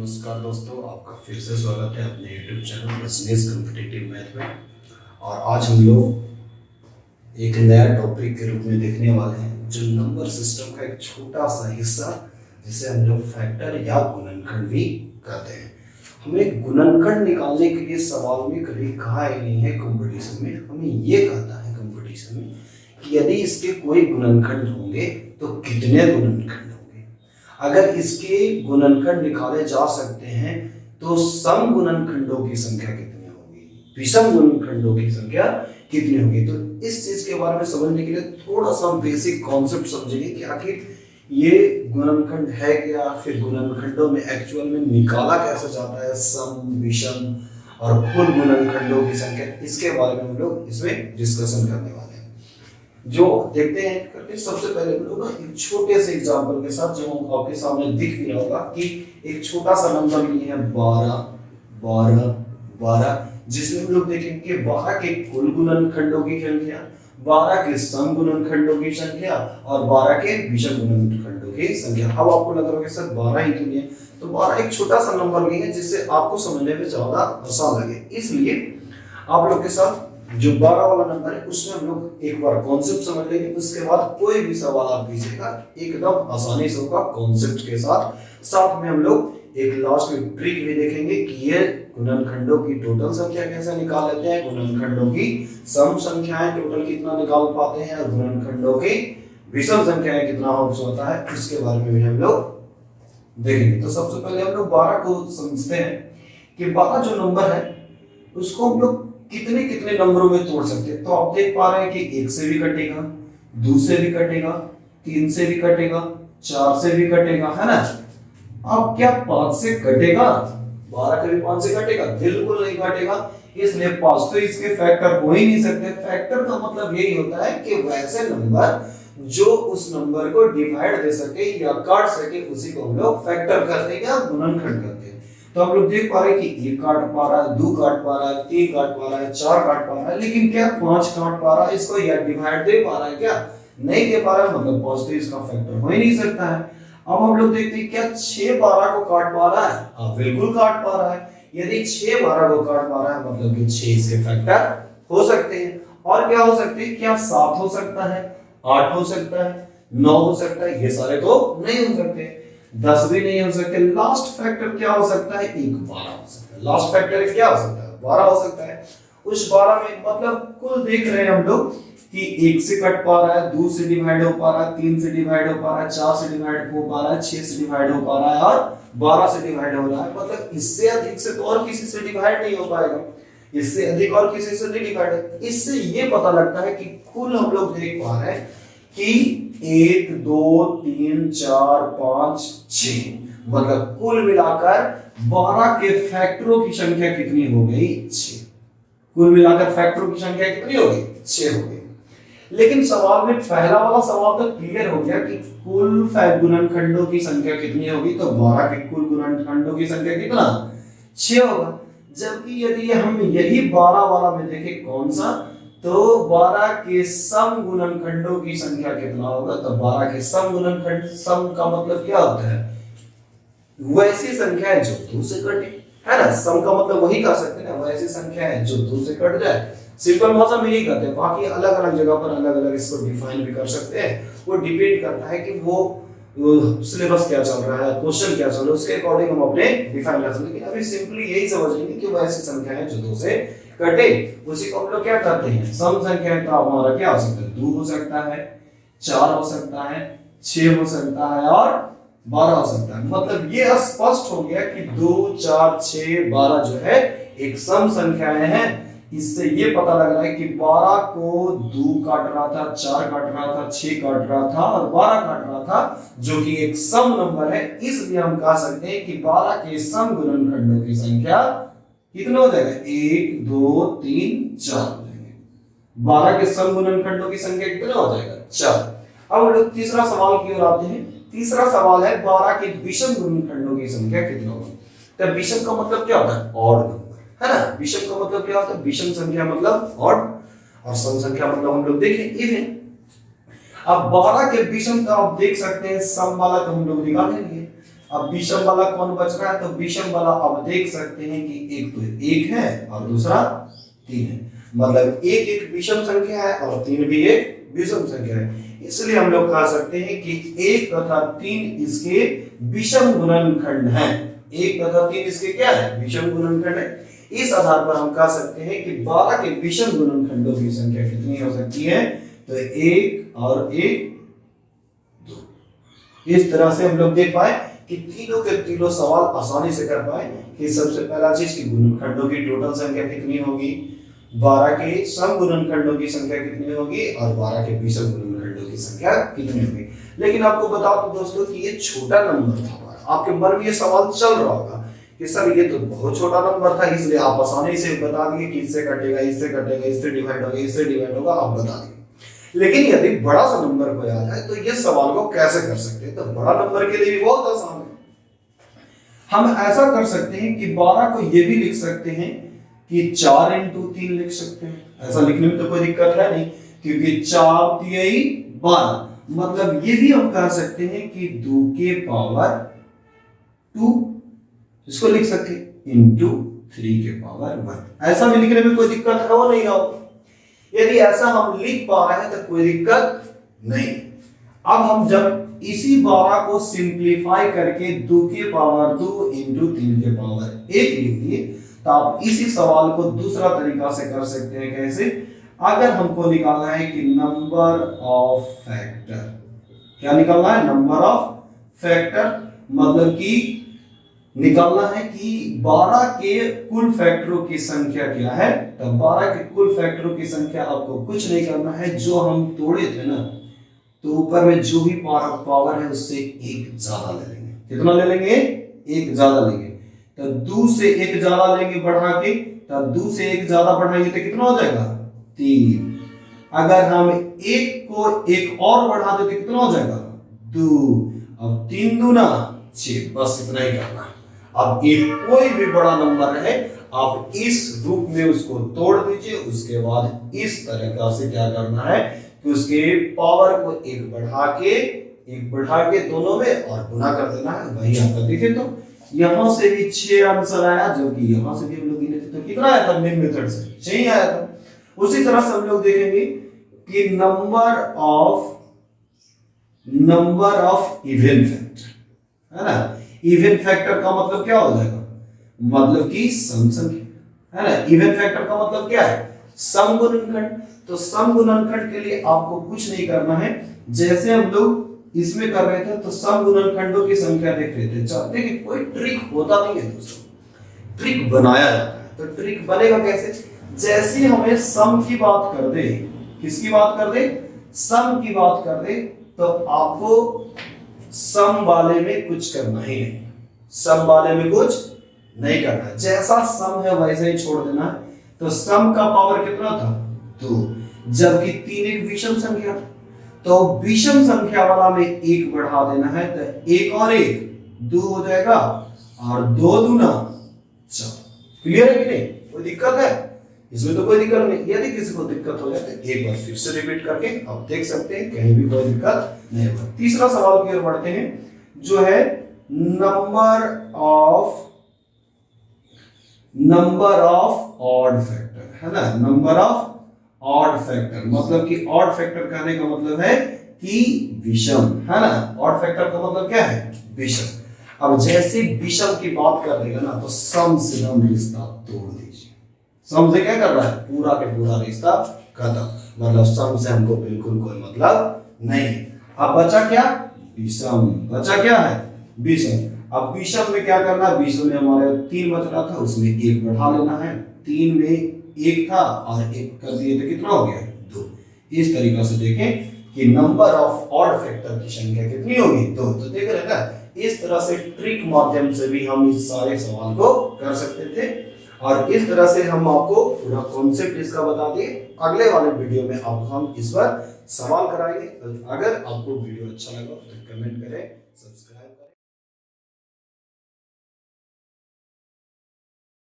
नमस्कार दोस्तों, आपका फिर से स्वागत है अपने YouTube channel business competitive math में। और आज हम लोग एक नया टॉपिक के रूप में देखने वाले हैं जो नंबर सिस्टम का एक छोटा सा हिस्सा जिसे हम लोग फैक्टर या गुणनखंड भी कहते हैं। हमें गुणनखंड निकालने के लिए सवाल में कभी कहा ही नहीं है कंपटीशन में, हमें ये कहता है कंपटीशन में कि यदि इसके कोई गुणनखंड होंगे तो कितने गुणनखंड, अगर इसके गुणनखंड निकाले जा सकते हैं तो सम गुणनखंडों की संख्या कितनी होगी, विषम गुणनखंडों की संख्या कितनी होगी। तो इस चीज के बारे में समझने के लिए थोड़ा सा हम बेसिक कॉन्सेप्ट समझेंगे कि आखिर ये गुणनखंड है क्या, फिर गुणनखंडों में एक्चुअल में निकाला कैसे जाता है सम, विषम और कुल गुणनखंडों की संख्या, इसके बारे में हम लोग इसमें डिस्कशन करने वाले हैं। जो देखते हैं करके सबसे पहले हम लोग एक छोटे से एग्जांपल के साथ, जो आपके सामने दिख भी रहा होगा कि एक छोटा सा नंबर लिए हैं 12 12 12, जिसमें हम लोग देखेंगे कि 12 के कुल गुणनखंडों की संख्या, 12 के सम गुणनखंडों की संख्या और 12 के विषम गुणनखंडों की संख्या। अब आपको लग रहा होगा सर 12 ही क्यों लिए, तो 12 एक छोटा सा नंबर लिए हैं जिससे आपको समझने में ज्यादा आसान लगे, इसलिए आप लोग के साथ जो 12 वाला नंबर है उसमें हम लोग एक बार कॉन्सेप्ट समझ लेंगे। उसके बाद कोई भी सवाल आप कीजिएगा एकदम आसानी से होगा कॉन्सेप्ट के साथ। साथ में हम लोग एक लास्ट में ट्रिक भी देखेंगे कि ये गुणनखंडों की टोटल संख्या कैसे निकाल लेते हैं, गुणनखंडों की सम संख्याएं टोटल कितना निकाल पाते हैं और गुणनखंडों की विषम संख्याएं कितना होता है, इसके बारे में भी हम लोग देखेंगे। तो सबसे पहले हम लोग 12 को समझते हैं कि 12 जो नंबर है उसको हम लोग कितने कितने नंबरों में तोड़ सकते हैं। तो आप देख पा रहे हैं कि 1 से भी कटेगा, 2 से भी कटेगा, 3 से भी कटेगा, 4 से भी कटेगा, है ना। अब क्या 5 से कटेगा? 12 कभी 5 से कटेगा? बिल्कुल नहीं कटेगा, इसलिए 5 तो इसके फैक्टर हो ही नहीं सकते। फैक्टर का मतलब यही होता है कि वैसे नंबर जो उस नंबर को डिवाइड दे सके या काट सके उसी को हम लोग फैक्टर करते हैं या गुणनखंड करते हैं। तो आप लोग देख पा रहे हैं कि 1 काट पा रहा है, 2 काट पा रहा है, 3 काट पा रहा है, 4 काट पा रहा है, लेकिन क्या 5 काट पा रहा है इसको या डिवाइड दे पा रहा है? क्या नहीं दे पा रहा है, मतलब 5 तो इसका फैक्टर हो ही नहीं सकता है। अब हम लोग देखते हैं क्या 6 12 को काट पा रहा है? हाँ बिल्कुल काट पा रहा है। यदि 6 12 को काट पा रहा है मतलब कि 6 इसके फैक्टर हो सकते हैं। और क्या हो सकते हैं? क्या 7 हो सकता है, 8 हो सकता है, 9 हो सकता है, ये सारे तो नहीं हो सकते, 10 भी नहीं हो सकते। लास्ट फैक्टर क्या हो सकता है? 12 हो सकता है। लास्ट फैक्टर क्या हो सकता है? 12 हो सकता है। उस 12 में मतलब कुल देख रहे हैं हम लोग कि 1 से कट पा रहा है, 2 से डिवाइड हो पा रहा है, 3 से डिवाइड हो पा रहा है, 4 से डिवाइड हो पा रहा है, 6 से डिवाइड हो पा रहा है और 12 से डिवाइड हो रहा है। मतलब इससे अधिक से तो और किसी से डिवाइड नहीं हो पाएगा, इससे अधिक और किसी से नहीं डिवाइड है। इससे ये पता लगता है कि कुल हम लोग देख पा रहे हैं कि 1 2 3 4 5 6, मतलब कुल मिलाकर 12 के फैक्टरों की संख्या कितनी हो गई? 6। कुल मिलाकर फैक्टरों की संख्या कितनी हो गई? 6 हो गई। लेकिन सवाल में पहला वाला सवाल तो क्लियर हो गया कि कुल गुणनखंडों की संख्या कितनी होगी, तो 12 के कुल गुणनखंडों की संख्या कितना? 6 होगा। जबकि यदि हम यही 12 वाला में देखें कौन सा, तो 12 के सम गुणनखंडों की संख्या कितना होगा? तो 12 के सम गुणनखंड, सम का मतलब क्या होता है? वैसी संख्या है जो 2 से कटे, है ना। सम का मतलब वही कह सकते हैं ना, वैसी संख्या है जो 2 से कट जाए। सिंपल भाषा में यही कहते हैं, बाकी अलग अलग जगह पर अलग अलग इसको डिफाइन भी कर सकते हैं। वो डिपेंड करता है कि वो सिलेबस क्या चल रहा है, क्वेश्चन क्या चल रहा है, उसके अकॉर्डिंग हम अपने डिफाइन कर सकते हैं। लेकिन अभी सिंपली यही समझेंगे कि वैसी संख्या है जो 2 से कटे, उसी को हम लोग क्या करते हैं? सम संख्या का हमारा क्या हो सकता है? 2 हो सकता है, 4 हो सकता है, 6 हो सकता है और 12 हो सकता है। मतलब ये स्पष्ट हो गया कि 2 4 6 12 जो है एक सम संख्याएं हैं। इससे ये पता लग रहा है कि 12 को 2 काट रहा था, 4 काट रहा था, 6 काट रहा था और 12 काट रहा था, जो कि एक सम नंबर है। इसलिए हम कह सकते हैं कि 12 के सम गुणनखंडों की संख्या कितना हो जाएगा? 1 2 3 4 हो जाएंगे। 12 के सम गुणनखंडों की संख्या कितना हो जाएगा? 4। अब हम लोग तीसरा सवाल की ओर आते हैं। तीसरा सवाल है 12 के विषम गुणनखंडों की संख्या कितना होगी। तो विषम का मतलब क्या होता है? ऑड नंबर, है ना। विषम का मतलब क्या होता है? विषम संख्या मतलब ऑड और सम संख्या मतलब हम लोग देखें इवन। अब 12 के विषम का आप देख सकते हैं, सम वाला तो हम लोग निकाल लेंगे। अब विषम वाला कौन बच रहा है, तो विषम वाला अब देख सकते हैं कि एक तो 1 है और दूसरा 3 है, मतलब एक विषम संख्या है और 3 भी एक विषम संख्या है। इसलिए हम लोग कह सकते हैं कि 1 तथा 3 इसके विषम गुणनखंड हैं। 1 तथा 3 इसके क्या है, विषम गुणनखंड है। इस आधार पर हम कह सकते हैं कि 12 के विषम गुणनखंडों की संख्या कितनी हो सकती है, तो 1 और 1 2। इस तरह से हम लोग देख पाए कि तीनों के तीनों सवाल आसानी से कर पाए कि सबसे पहला चीज कि गुणनखंडों की टोटल संख्या कितनी होगी, 12 के सम गुणनखंडों की संख्या कितनी होगी और 12 के विषम गुणनखंडों की संख्या कितनी होगी। लेकिन आपको बता दूं दोस्तों कि ये छोटा नंबर था। आपके मन में ये सवाल चल रहा होगा कि सर ये तो बहुत छोटा नंबर था, इसलिए आप आसानी से बता दिए कि इससे कटेगा, इससे कटेगा, इससे डिवाइड होगा, इससे डिवाइड होगा, आप बता दिए। लेकिन यदि बड़ा सा नंबर कोई आ जाए तो ये सवाल को कैसे कर सकते हैं, तो बड़ा नंबर के लिए भी बहुत आसान है। हम ऐसा कर सकते हैं कि 12 को ये भी लिख सकते हैं कि 4 × 3 लिख सकते हैं। ऐसा लिखने में तो कोई दिक्कत है नहीं, क्योंकि 4 तिहाई 12, मतलब ये भी हम कह सकते हैं कि 2 के पावर 2, इसको लिख सकते हैं इंटू 3 के पावर 1। ऐसा भी लिखने में कोई दिक्कत है वो नहीं होगी। यदि ऐसा हम लिख पा रहे हैं तो कोई दिक्कत नहीं। अब हम जब इसी 12 को सिंप्लीफाई करके 2 के पावर 2 इंटू 3 के पावर 1 लिख दिए, तो आप इसी सवाल को दूसरा तरीका से कर सकते हैं। कैसे, अगर हमको निकालना है कि नंबर ऑफ फैक्टर, क्या निकालना है, नंबर ऑफ फैक्टर, मतलब कि निकालना है कि 12 के कुल फैक्टरों की संख्या क्या है। तो 12 के कुल फैक्टरों की संख्या आपको कुछ नहीं करना है, जो हम तोड़े थे ना, तो ऊपर में जो भी पावर है उससे 1 ज्यादा ले लेंगे। कितना ले लेंगे, 1 ज्यादा लेंगे। तो 2 से 1 ज्यादा लेंगे बढ़ा के, तो 2 से 1 ज्यादा बढ़ाएंगे तो कितना हो जाएगा, 3। अगर हम 1 को 1 और बढ़ा देते कितना हो जाएगा, 2। अब 3 दूना 6, बस इतना ही करना है। अब एक कोई भी बड़ा नंबर है, आप इस रूप में उसको तोड़ दीजिए। उसके बाद इस तरीका से क्या करना है कि उसके पावर को 1 बढ़ा के दोनों में और गुना कर देना है। वही आपका देखे तो यहां से भी 6 आंसर आया, जबकि यहां से भी हम लोग गिने थे तो कितना आया था, मेन मेथड से 6 ही आया था। उसी तरह से हम लोग देखेंगे कि नंबर ऑफ इवन फैक्टर है ना। इवन फैक्टर का मतलब क्या हो जाएगा, मतलब कि सम संख्या है ना। इवन फैक्टर का मतलब क्या है, सम गुणनखंड। तो सम गुणनखंड के लिए आपको कुछ नहीं करना है। जैसे हम लोग इसमें कर रहे थे तो सम गुणनखंडों की संख्या देख रहे थे। चाहते कि कोई ट्रिक होता नहीं है दोस्तों, ट्रिक बनाया जाता है। तो ट्रिक बनेगा कैसे, जैसे हमें सम की बात कर दे, किसकी बात कर दे, सम की बात कर दे, तो आपको सम वाले में कुछ करना ही नहीं, सम वाले में कुछ नहीं करना है। जैसा सम है वैसे ही छोड़ देना है। तो सम का पावर कितना था, 2, जबकि 3 एक विषम संख्या, तो विषम संख्या वाला में 1 बढ़ा देना है, तो 1 और 1 2 हो जाएगा और 2 दूना 4। क्लियर है कि नहीं, कोई दिक्कत है इसमें, तो कोई दिक्कत नहीं। यदि किसी को दिक्कत हो जाए तो एक बार फिर से रिपीट करके आप देख सकते हैं, कहीं भी कोई दिक्कत नहीं होगा। तीसरा सवाल की ओर बढ़ते हैं, जो है नंबर ऑफ ऑड फैक्टर है ना। नंबर ऑफ ऑड फैक्टर मतलब कि ऑड फैक्टर कहने का मतलब है कि विषम है ना। ऑड फैक्टर का मतलब क्या है, विषम। अब जैसे विषम की बात कर देगा ना, तो सम से हम रिश्ता तोड़ दीजिए। सम से क्या कर रहा है, पूरा के पूरा रिश्ता खत्म, मतलब सम से हमको बिल्कुल कोई मतलब नहीं है। अब बचा क्या, विषम। बचा क्या है, विषम। अब विषम में क्या करना है, विषम में हमारे 3 बच रहा था, उसमें 1 बढ़ा लेना है। 3 में 1 था और 1 कर दिए तो कितना हो गया, 2। इस तरीका से देखें कि नंबर ऑफ ऑड फैक्टर की संख्या कितनी होगी, 2। तो देख रहे हैं, इस तरह से ट्रिक माध्यम से भी हम इस सारे सवाल को कर सकते थे। और इस तरह से हम आपको पूरा कॉन्सेप्ट इसका बता दिए। अगले वाले वीडियो में अब हम इस पर सवाल कराएंगे। अगर आपको वीडियो अच्छा लगा तो कमेंट करें, सब्सक्राइब